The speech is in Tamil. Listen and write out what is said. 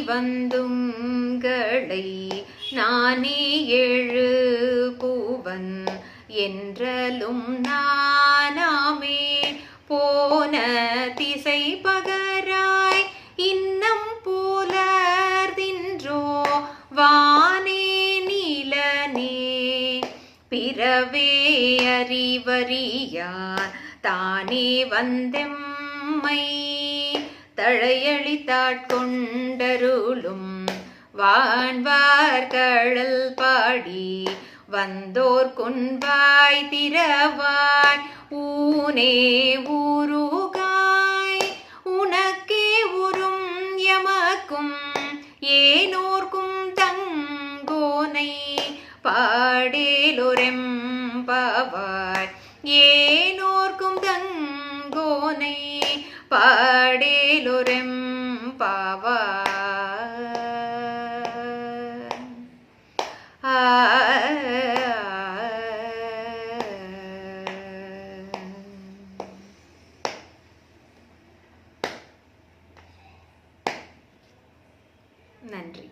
வந்துங்களை நானே எழுப்புவன் என்றலும் நானாமே போன திசை பகராய் இன்னம் புலர்தின்றோ வானே நீலனே பிறவே அறிவறியார் தானே வந்தெம்மை தழையளித்தாட்கொண்டருளும் வான்வார் கழல் பாடி வந்தோர் குன்பாய் திறவாய் ஊனே ஊருகாய் உனக்கே உறும் எமக்கும் ஏனோர்க்கும் தங்கோனை பாடேலொரெம்பாவாய் ஏனோர்க்கும் தங்கோனை பாடேலொரெம்பாவாய். நன்றி.